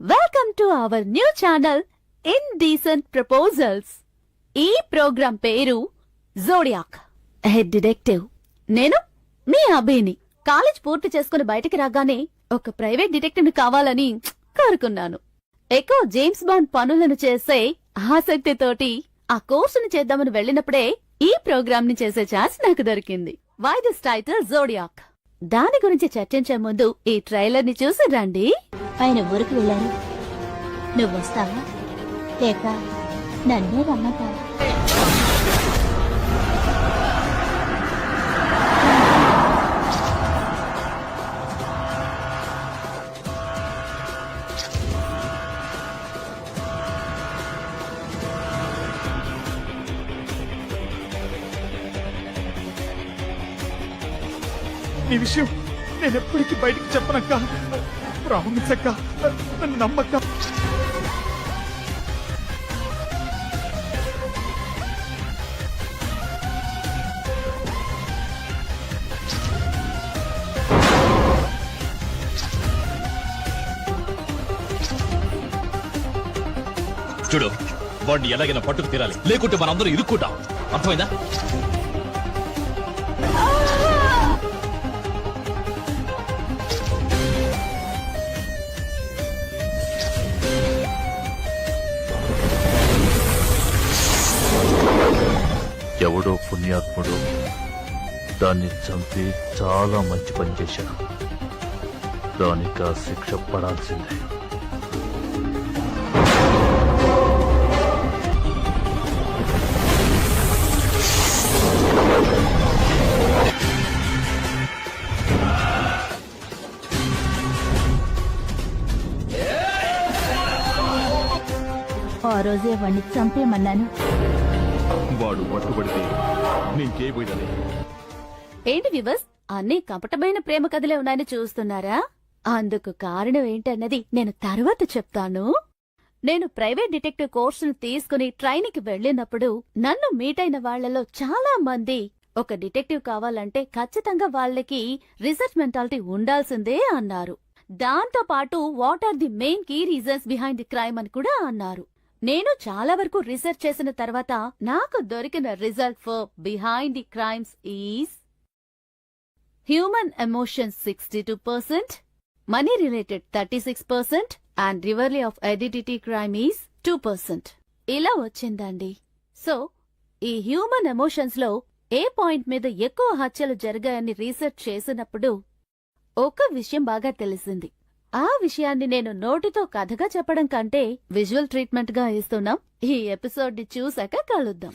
Welcome to our new channel indecent proposals. ఈ programme పేరు zodiac. Head detective నేను మీ అభిని. College పూర్తి చేసుకుని బయటికి రాగానే ఒక ప్రైవేట్ డిటెక్టివ్ ని కావాలని కోరుకున్నాను. ఎక్కువ జేమ్స్ బాండ్ పనులను చేసే ఆసక్తితోటి ఆ కోర్సును చేద్దామని వెళ్ళినప్పుడే ఈ ప్రోగ్రాం ని చేసే ఛాన్స్ నాకు దొరికింది. Why this title zodiac? దాని గురించి చర్చించే ముందు ఈ ట్రైలర్ ని చూసి రండి. ఆయన ఊరికి వెళ్ళారు. నువ్వు వస్తావా లేక నన్నే రమ్మంటావా? నీ విషయం నేను ఎప్పటికీ బయటికి చెప్పనక్క. ప్రామిస్ అక్క, నన్ను నమ్మక్క. చూడు, వాడిని ఎలాగైనా పట్టుకు తీరాలి, లేకుంటే మనందరూ ఇరుక్కుంటాం. అర్థమైందా? ఎవడో పుణ్యాత్ముడు దాన్ని చంపి చాలా మంచి పని చేశాడు. దానికి ఆ శిక్ష పడాల్సిందే. ఆ రోజే వాణ్ణి చంపేమన్నాను. వాడు పట్టుబడితే నేను చేయబోయేది. ఏంటి వ్యూవర్స్, అన్ని కపటమైన ప్రేమ కథలే ఉన్నాయని చూస్తున్నారా? అందుకు కారణం ఏంటన్నది నేను తర్వాత చెప్తాను. నేను ప్రైవేట్ డిటెక్టివ్ కోర్సును తీసుకుని ట్రైనింగ్ వెళ్ళినప్పుడు నన్ను మీట్ అయిన వాళ్లలో చాలా మంది ఒక డిటెక్టివ్ కావాలంటే ఖచ్చితంగా వాళ్ళకి రీసెర్చ్ మెంటాలిటీ ఉండాల్సిందే అన్నారు. దాంతో పాటు what are the main key reasons behind the crime అని కూడా అన్నారు. నేను చాలా వరకు రీసెర్చ్ చేసిన తర్వాత నాకు దొరికిన result for behind the crimes is human emotions 62%, money related 36% and rivalry of identity crime is 2%. ఇలా వచ్చిందండి. సో ఈ హ్యూమన్ ఎమోషన్స్ లో ఏ పాయింట్ మీద ఎక్కువ హత్యలు జరిగాయని రీసెర్చ్ చేసినప్పుడు ఒక విషయం బాగా తెలిసింది. ఆ విషయాన్ని నేను నోటితో కథగా చెప్పడం కంటే విజువల్ ట్రీట్మెంట్ గా ఇస్తున్నాం. ఈ ఎపిసోడ్ ని చూశాక కలుద్దాం.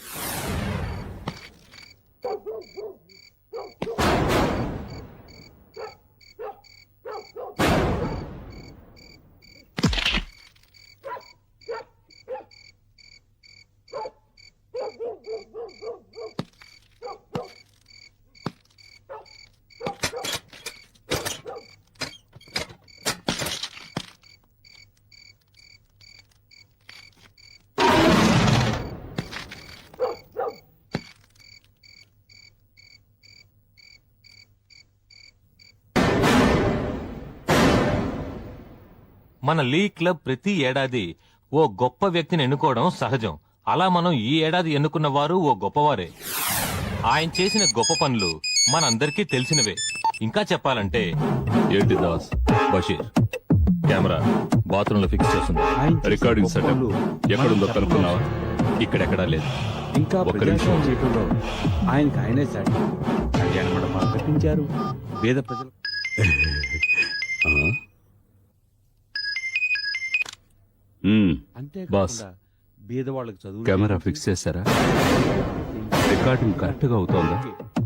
మన లీ క్లబ్ ప్రతి ఏడాది ఓ గొప్ప వ్యక్తిని ఎన్నుకోవడం సహజం. అలా మనం ఈ ఏడాది ఎన్నుకున్న వారు ఓ గొప్పవారే. ఆయన చేసిన గొప్ప పనులు మనందరికీ తెలిసినవే. ఇంకా చెప్పాలంటే ఏంటి దాస్? బషీర్ కెమెరా బాత్రూంలో ఫిక్స్ చేస్తుంది. రికార్డింగ్ సెటప్ ఎక్కడుందో కనుక్కున్నావా? ఇక్కడెక్కడా లేదు. ఇంకా ఒక్క నిమిషం. జీవితంలో ఆయనకి ఆయనే సాటి కళ్యాణ మండపాలు కట్టించారు. పేద ప్రజలు బాస్, బీదవాళ్ళకి చదువు కెమెరా ఫిక్స్ చేశారా? రికార్డింగ్ కరెక్ట్ గా అవుతోందా?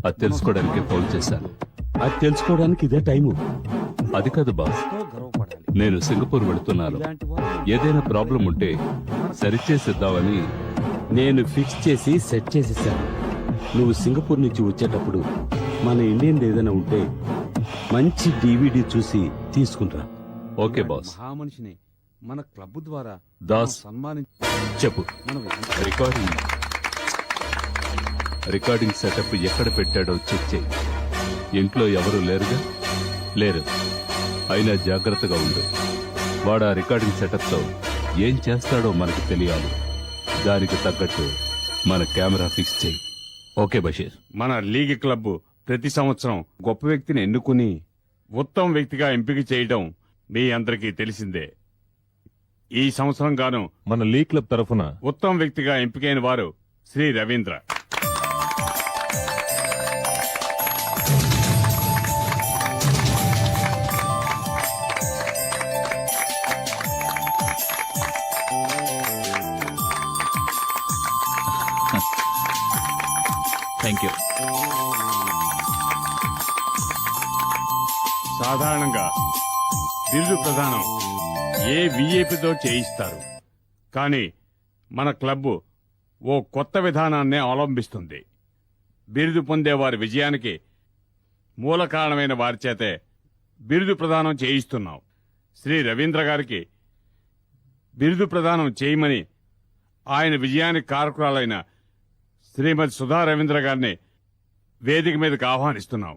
అది తెలుసుకోవడానికి ఫోన్ చేశాను. అది తెలుసుకోవడానికి ఇదే టైము. అది కాదు బాస్, గర్వపడాలి. నేను సింగపూర్ వెళుతున్నాను. ఇలాంటి వారు ఏదైనా ప్రాబ్లం ఉంటే సరిచేసిద్దామని. నేను ఫిక్స్ చేసి సెట్ చేసేసాను. నువ్వు సింగపూర్ నుంచి వచ్చేటప్పుడు మన ఇండియన్ ఏదైనా ఉంటే మంచి డివిడి చూసి తీసుకుంటా. Okay boss. మహామనిషిని మన క్లబ్ ద్వారా దాస్, సన్మానించి చెప్పు. రికార్డింగ్ సెటప్ ఎక్కడ పెట్టాడో చెక్ చేయి. ఇంట్లో ఎవరు లేరుగా? లేరు. అయినా జాగ్రత్తగా ఉండు. వాడు ఆ రికార్డింగ్ సెటప్తో ఏం చేస్తాడో మనకు తెలియాలి. దానికి తగ్గట్టు మన కెమెరా ఫిక్స్ చేయి. ఓకే బషీర్. మన లీగ్ క్లబ్ ప్రతి సంవత్సరం గొప్ప వ్యక్తిని ఎన్నుకుని ఉత్తమ వ్యక్తిగా ఎంపిక చేయడం మీ అందరికీ తెలిసిందే. ఈ సంవత్సరం గాను మన లీగ్ క్లబ్ తరఫున ఉత్తమ వ్యక్తిగా ఎంపికైన వారు శ్రీ రవీంద్ర. Thank you. సాధారణంగా బిరుదు ప్రదానం ఏ విఐపితో చేయిస్తారు, కానీ మన క్లబ్ ఓ కొత్త విధానాన్నే అవలంబిస్తుంది. బిరుదు పొందే వారి విజయానికి మూల కారణమైన వారి చేతే బిరుదు ప్రదానం చేయిస్తున్నాం. శ్రీ రవీంద్ర గారికి బిరుదు ప్రదానం చేయమని ఆయన విజయానికి కారకురాలైన శ్రీమతి సుధా రవీంద్ర గారిని వేదిక మీదకి ఆహ్వానిస్తున్నాం.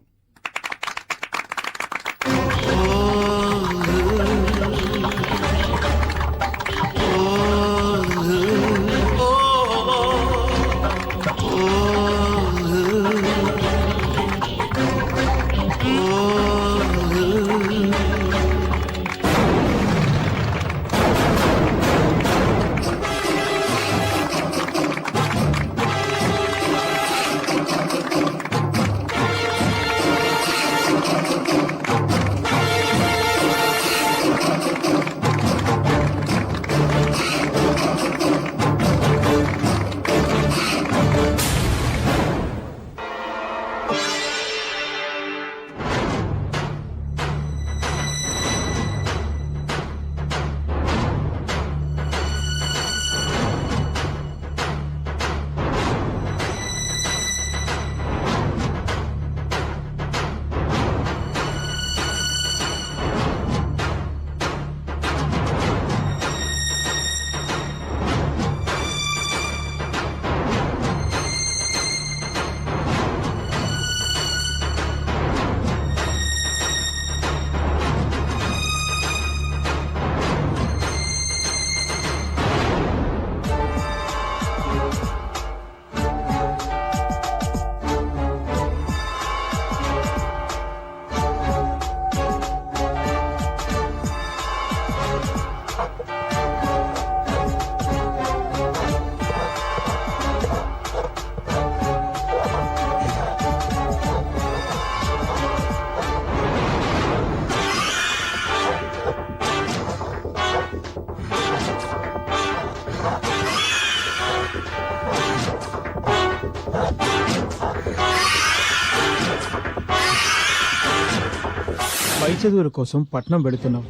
పై చదువుల కోసం పట్నం వెళుతున్నావు.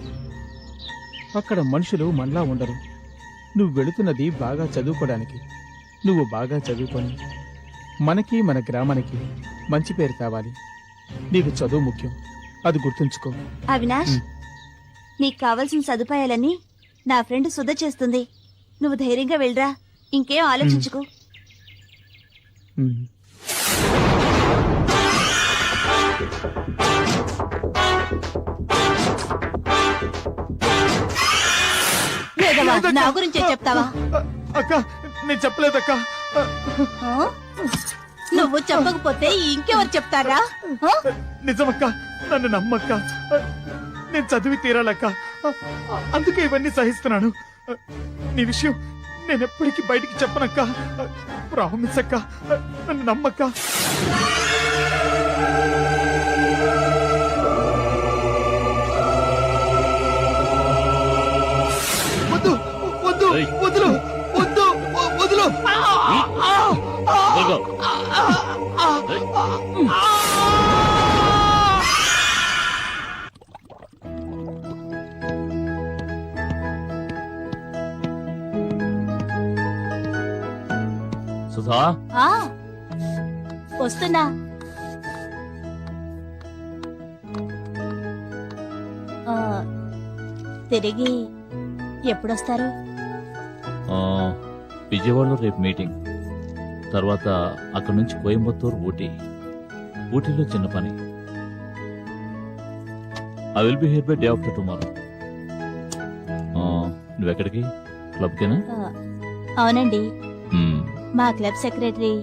అక్కడ మనుషులు మనలా ఉండరు. నువ్వు వెళుతున్నది బాగా చదువుకోవడానికి. నువ్వు బాగా చదువుకొని మనకి మన గ్రామానికి మంచి పేరు కావాలి. నీకు చదువు ముఖ్యం, అది గుర్తుంచుకో. అవినాష్, నీకు కావలసిన సదుపాయాలన్నీ నా ఫ్రెండ్ సుధ చేస్తుంది. నువ్వు ధైర్యంగా వెళ్ళరా, ఇంకేం ఆలోచించుకో. ఉమ్. వేదవా, నా గురించే చెప్తావా? అక్క, నేను చెప్పలేదక్క. ఆ? నువ్వు చెప్పకపోతే ఇంకెవరు చెప్తారా? ఆ? నిజమక్క, నన్ను నమ్మక్క. నేను చదివి తీరాలక్క, అందుకే ఇవన్నీ సహిస్తున్నాను. నీ విషయం నేను ఎప్పటికీ బయటికి చెప్పనక్క. ప్రామిస్ అక్క, నన్ను నమ్మక్క. వద్దు వద్దు వదులు వద్దు వదులు. సుధా, ఆ, వస్తున్నా. ఆ, తిరిగి ఎప్పుడొస్తారు? విజయవాడలో రేపు మీటింగ్, తర్వాత అక్కడి నుంచి కోయంబత్తూరు, ఊటీలో చిన్న పని. I will be here by day after tomorrow. నువ్వెక్కడికి? క్లబ్కేనా? అవునండి, మ్మ్. మా క్లబ్ సెక్రటరీ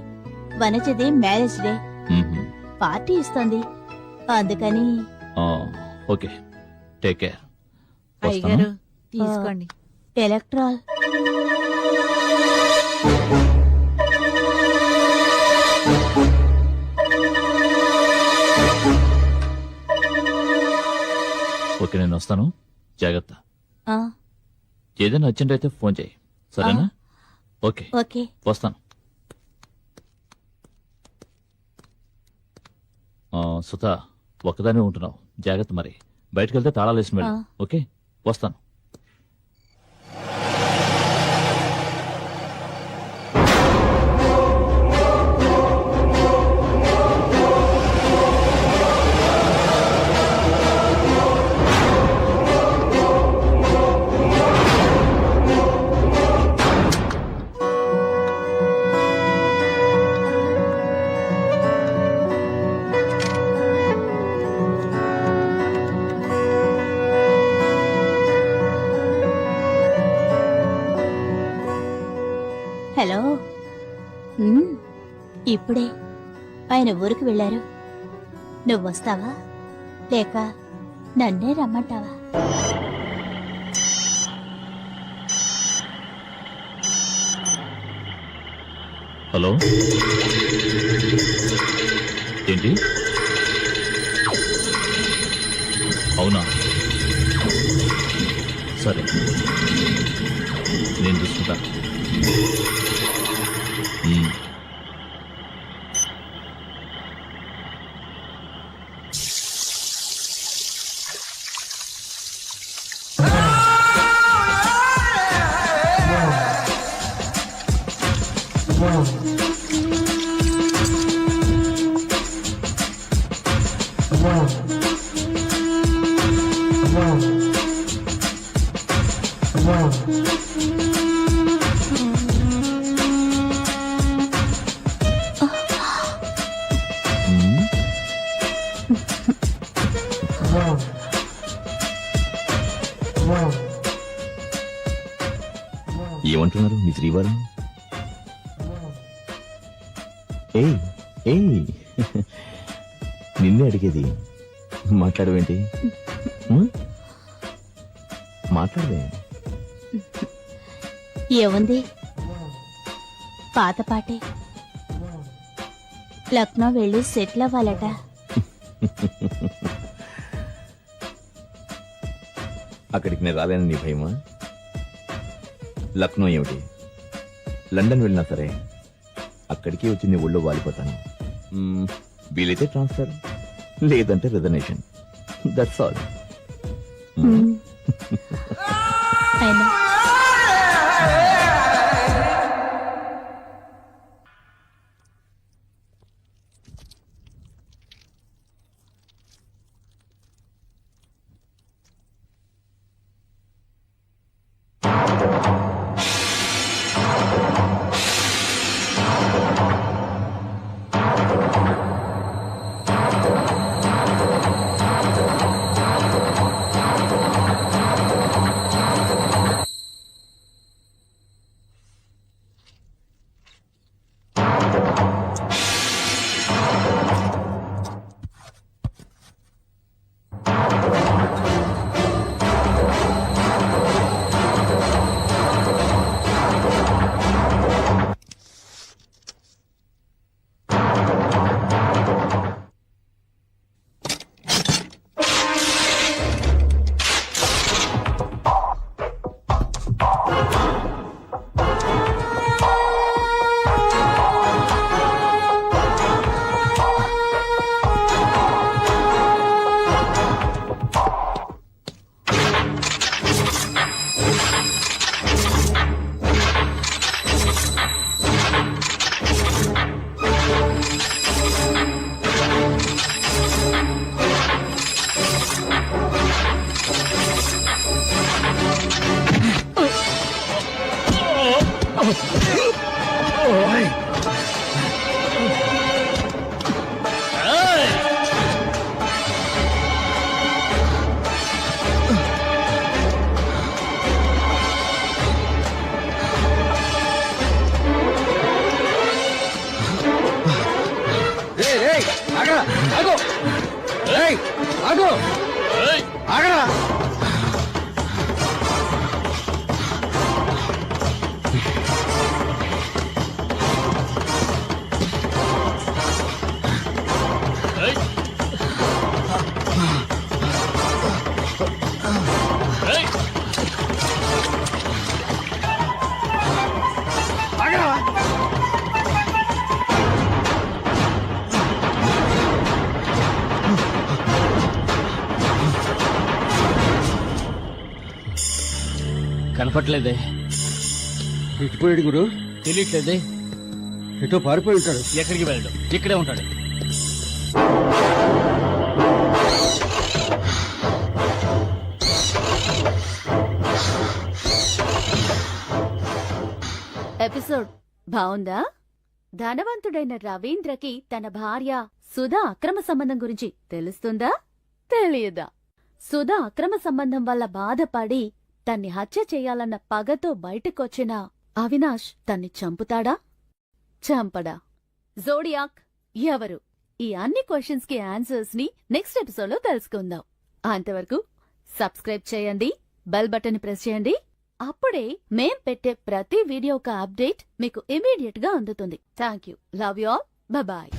వనజది మ్యారేజ్ డే మ్మ్. పార్టీ ఇస్తోంది, అందుకని. ఆ, ఓకే, టేక్ కేర్. అయ్యగారు తీసుకోండి. ఎలక్ట్రాల్. ఓకే, నేను వస్తాను. జాగ్రత్త. ఆ, ఏదైనా అర్జెంట్ అయితే ఫోన్ చేయి, సరేనా? Okay, okay. వస్తాను. సుధా, ఒక్కదానే ఉంటున్నావు, జాగ్రత్త. మరి బయటకు వెళ్తే తాళాలు వేసి వెళ్ళు. ఓకే, వస్తాను. హలో. ఇప్పుడే ఆయన ఊరికి వెళ్ళారు. నువ్వు వస్తావా లేక నన్నే రమ్మంటావా? హలో, ఏంటి? అవునా, సరే, నేను చూసుకుంటా. ఏమంటున్నారు మీ శ్రీవారు? ఏయ్ ఏయ్, నిన్నే అడిగేది. మాట్లాడవేంటి? మాట్లాడవే. ఏముంది, పాత పాటే. లక్నో వెళ్ళి సెటిల్ అవ్వాలట. అక్కడికి నేను రాలేని నీ భయమా? లక్నో ఏమిటి, లండన్ వెళ్ళినా సరే అక్కడికి వచ్చి నీ ఒళ్ళో వాలిపోతాను. వీలైతే ట్రాన్స్ఫర్, లేదంటే రిజర్వేషన్. That's all. అయినా కనపట్లేదే. ఇటుపోయాడు గురు, తెలియట్లేదే. ఎటో పారిపోయి ఉంటాడు. ఎక్కడికి వెళ్ళడు, ఇక్కడే ఉంటాడు. ఎపిసోడ్ బావుందా? ధనవంతుడైన రవీంద్రకి తన భార్య సుధా అక్రమ సంబంధం గురించి తెలుస్తుందా తెలియదా? సుధా అక్రమ సంబంధం వల్ల బాధపడి తన్ని హత్య చేయాలన్న పగతో బయటకొచ్చిన అవినాష్ తన్ని చంపుతాడా చంపడా? జోడియాక్ ఎవరు? ఈ అన్ని క్వశ్చన్స్ కి ఆన్సర్స్ ని నెక్స్ట్ ఎపిసోడ్ లో తెలుసుకుందాం. అంతవరకు సబ్స్క్రైబ్ చేయండి, బెల్ బటన్ ప్రెస్ చేయండి. అప్పుడే మేం పెట్టే ప్రతి వీడియో ఒక అప్డేట్ మీకు ఇమీడియట్ గా అందుతుంది. Thank you. Love you all. Bye.